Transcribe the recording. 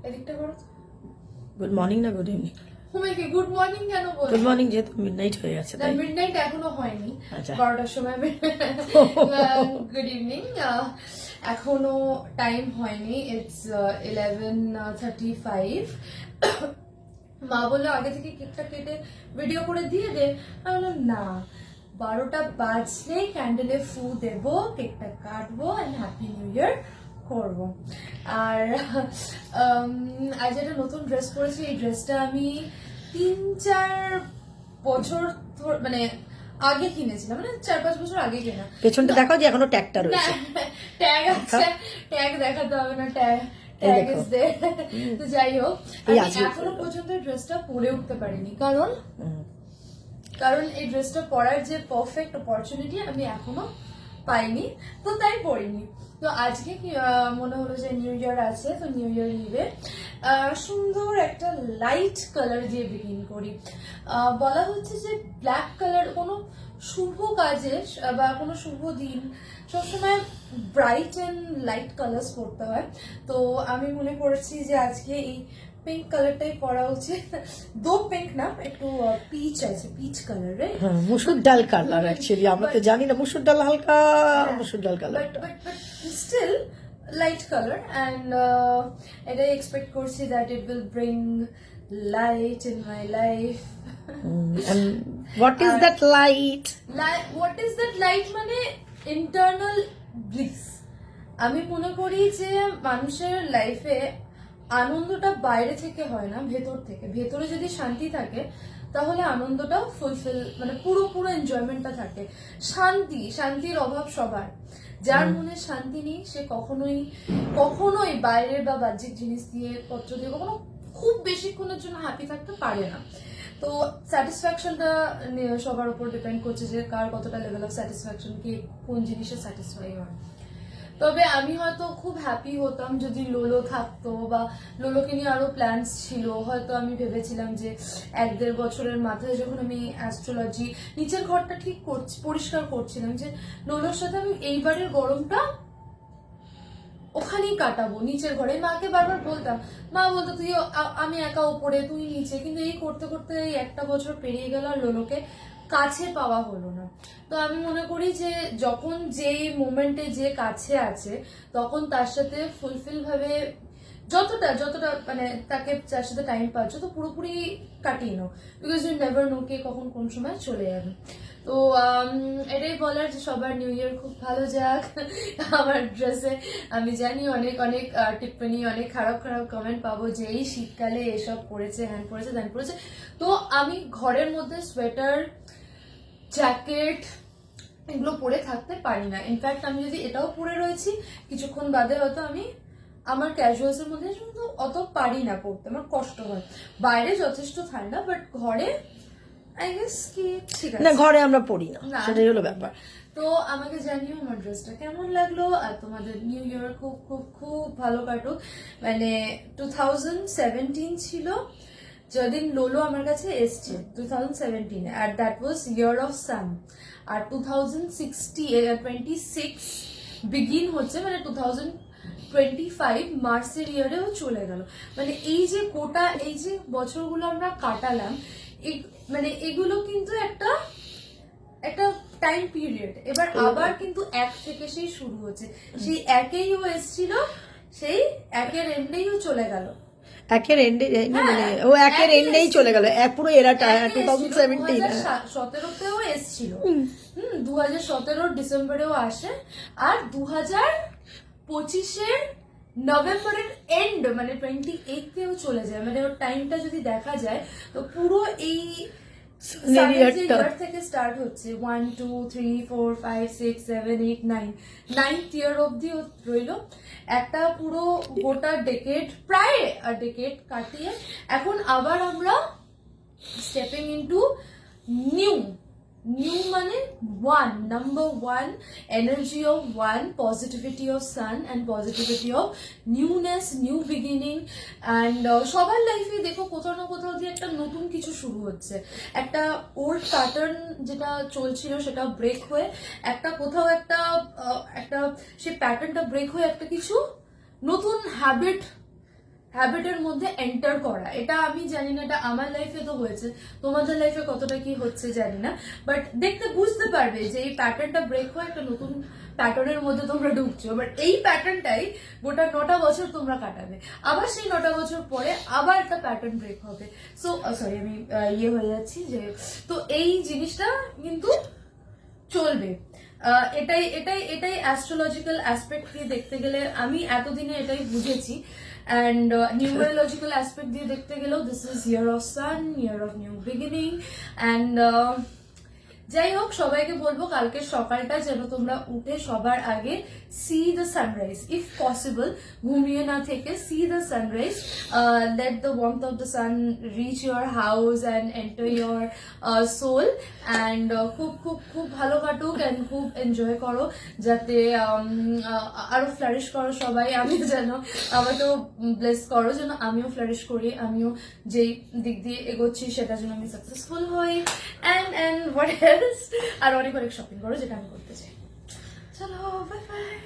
এদিকটা করো। Good morning না গুড ইভিনিং? হুমাকে গুড মর্নিং কেন বলছো? গুড মর্নিং যেহেতু মিডনাইট হয়ে গেছে না, তাই। মিডনাইট এখনো হয়নি, আচ্ছা। 12টার সময়। Good evening. এখনো টাইম হয়নি, ইটস 11:35। মা বললো আগে থেকে কেকটা কেটে ভিডিও করে দিয়ে দে। আমি বললাম না, 12টা বাজলেই ক্যান্ডেলে ফু দেবো, কেকটা কাটবো এন্ড হ্যাপি নিউ ইয়ার করবো। আর আজ একটা নতুন ড্রেস পরেছি। এই ড্রেসটা আমি 3-4 বছর মানে আগে কিনেছিলাম, মানে 4-5 বছর আগে কেনা। পেছনটা দেখাও যে এখনো ট্যাগটা রয়েছে। ট্যাগ আছে, ট্যাগ দেখাতে হবে না, ট্যাগ ইজ দেয়ার। তো যাই হোক, আমি এখনো পর্যন্ত ড্রেসটা পরে উঠতে পারিনি, কারণ এই ড্রেসটা পরার যে পারফেক্ট অপরচুনিটি আমি এখনো পাইনি, তো তাই পরিনি। তো আজকে মনে হলো যে নিউ ইয়ার আছে, তো নিউ ইয়ার ইভে সুন্দর একটা লাইট কালার দিয়ে বিগিন করি। বলা হচ্ছে যে ব্ল্যাক কালার কোনো শুভ কাজে বা কোনো শুভ দিন সবসময় ব্রাইট অ্যান্ড লাইট কালার্স পরতে হয়। তো আমি মনে করছি যে আজকে এই পিঙ্ক কালারটাই পরা উচিত। দো পিঙ্ক না, একটু পিচ আছে, পিচ কালার, রাইট? মুসুর ডাল কালার অ্যাকচুয়ালি আমরা তো জানি না, মুসুর ডাল হালকা মুসুর ডাল colour, but still light colour. And এটাই এক্সপেক্ট করছি that it will bring light in my life. and what is that light? What is that light মানে ইন্টারনাল ব্লিস। আমি মনে করি যে মানুষের লাইফে আনন্দটা বাইরে থেকে হয় না, ভেতর থেকে। ভেতরে যদি শান্তি থাকে তাহলে আনন্দটা ফুলফিল, মানে পুরো এনজয়মেন্টটা থাকে। শান্তির অভাব সবার। যার মনে শান্তি নেই সে কখনোই বাইরের বা বাহ্যিক জিনিস দিয়ে পত্র দিয়ে কখনো খুব বেশিক্ষণের জন্য হ্যাপি থাকতে পারে না। তো স্যাটিসফ্যাকশনটা সবার উপর ডিপেন্ড করছে যে কার কতটা লেভেল অফ স্যাটিসফ্যাকশন, কি কোন জিনিসে স্যাটিসফাই হয়। তবে আমি হয়তো খুব হ্যাপি হতাম যদি লোলো থাকতো, বা লোলোকে নিয়ে আরো প্ল্যানস ছিল। হয়তো আমি ভেবেছিলাম যে 1-1.5 বছরের মাথায় যখন আমি অ্যাস্ট্রোলজি নিচের ঘরটা ঠিক পরিষ্কার করছিলাম, যে লোলোর সাথে আমি এইবারের গরমটা ওখানেই কাটাবো, নিচের ঘরে। মাকে বারবার বলতাম, মা বলতো তুই আমি একা ওপরে তুই নিচে, কিন্তু এই করতে করতে এই 1টা বছর পেরিয়ে গেল আর লোলোকে কাছে পাওয়া হলো না। তো আমি মনে করি যে যখন যেই মোমেন্টে যে কাছে আছে তখন তার সাথে ফুলফিল ভাবে যতটা মানে তাকে যার সাথে টাইম পাচ্ছ তো পুরোপুরি কাটিয়ে নাও, বিকজ ইউ নেভার নো কে কখন কোন সময় চলে যাবে। তো এটাই বলার যে সবার নিউ ইয়ার খুব ভালো যাক। আমার ড্রেসে আমি জানি অনেক টিপ্পনি, অনেক খারাপ কমেন্ট পাবো যে এই শীতকালে এসব পরেছে, হ্যান পরেছে ত্যান পরেছে। তো আমি ঘরের মধ্যে সোয়েটার, জ্যাকেট এগুলো পরে থাকতে পারি না। ইনফ্যাক্ট আমি যদি এটাও পরে রয়েছি কিছুক্ষণ বাদে হয়তো আমি আমার ক্যাজুয়ালস এর মধ্যে কিন্তু অত পারি না পরতে, আমার কষ্ট হয়। বাইরে যথেষ্ট ঠান্ডা, বাট ঘরে আই গেস কি ঠিক আছে। না, ঘরে আমরা পড়ি না, সেটাই হলো ব্যাপার। তো আমাকে জানিও আমার ড্রেসটা কেমন লাগলো, আর তোমাদের নিউ ইয়ার খুব খুব খুব ভালো কাটুক। মানে 2017 ছিল যেদিন লোলো আমার কাছে এসছে, 2017, আর that was year of sun. আর 2026 বিগিন হচ্ছে, মানে 2025 মার্চের ইয়ারেও চলে গেল। মানে এই যে গোটা এই যে বছরগুলো আমরা কাটালাম, মানে এগুলো কিন্তু একটা টাইম পিরিয়ড। এবার আবার কিন্তু 1 থেকে সেই শুরু হচ্ছে, সেই একেই ও এসছিল, সেই একের এন্ডেই চলে গেল। একের এন্ডে মানে ও একের এন্ডেই চলে গেল, পুরো এরাটা 2017 17তেও এসছিল, 2017 ডিসেম্বরেও আসে, আর 2025 নভেম্বরের এন্ড মানে 28তেও চলে যায়। মানে ওর টাইমটা যদি দেখা যায় তো পুরো এই থেকে স্টার্ট হচ্ছে 1 2 3 4 5 6 7 8 9 9th ইয়ার অব্দি রইল। একটা পুরো গোটা ডেকেড, প্রায় ডেকেড কাটিয়ে এখন আবার আমরা স্টেপিং ইনটু নিউ মানে number 1 energy of 1, positivity of sun and positivity of newness, new beginning. and সবার লাইফে দেখো কোথাও না কোথাও দিয়ে একটা নতুন কিছু শুরু হচ্ছে, একটা ওল্ড প্যাটার্ন যেটা চলছিল সেটা ব্রেক হয়ে একটা কোথাও একটা সেই প্যাটার্নটা ব্রেক হয়ে একটা কিছু নতুন হ্যাবিট হ্যাবিটের মধ্যে এন্টার করা। এটা আমি জানি না, এটা আমার লাইফে তো হয়েছে, তোমাদের লাইফে কতটা কি হচ্ছে জানি না, বাট দেখতে বুঝতে পারবে যে এই প্যাটার্নটা ব্রেক হয়ে একটা নতুন প্যাটার্নের মধ্যে তোমরা ঢুকছো। বাট এই প্যাটার্নটাই গোটা 9টা বছর তোমরা কাটাবে, আবার সেই 9টা বছর পরে আবার একটা প্যাটার্ন ব্রেক হবে। সো সরি, আমি হয়ে যাচ্ছি যে, তো এই জিনিসটা কিন্তু চলবে। এটাই এটাই এটাই অ্যাস্ট্রোলজিক্যাল অ্যাসপেক্ট দিয়ে দেখতে গেলে আমি এতদিনে এটাই বুঝেছি। অ্যান্ড নিউমারোলজিক্যাল অ্যাসপেক্ট দিয়ে দেখতে গেলেও this is year of sun, year of new beginning. And যাই হোক, সবাইকে বলবো কালকে সকালটা যেন তোমরা উঠে সবার আগে see the sunrise, if possible ঘুমিয়ে না থেকে see the sunrise, let the warmth of the sun reach your house and enter your soul. And খুব খুব খুব ভালো কাটুক অ্যান্ড খুব এনজয় করো, যাতে আরো ফ্লারিশ করো সবাই। আমি যেন, আমাকেও ব্লেস করো যেন আমিও ফ্লারিশ করি, আমিও যেই দিক দিয়ে এগোচ্ছি সেটা যেন আমি সাকসেসফুল হই। অ্যান্ড হোয়াট এলস, আর অনেক অনেক শপিং করো যেটা আমি করতে চাই। চলো, বাই বাই।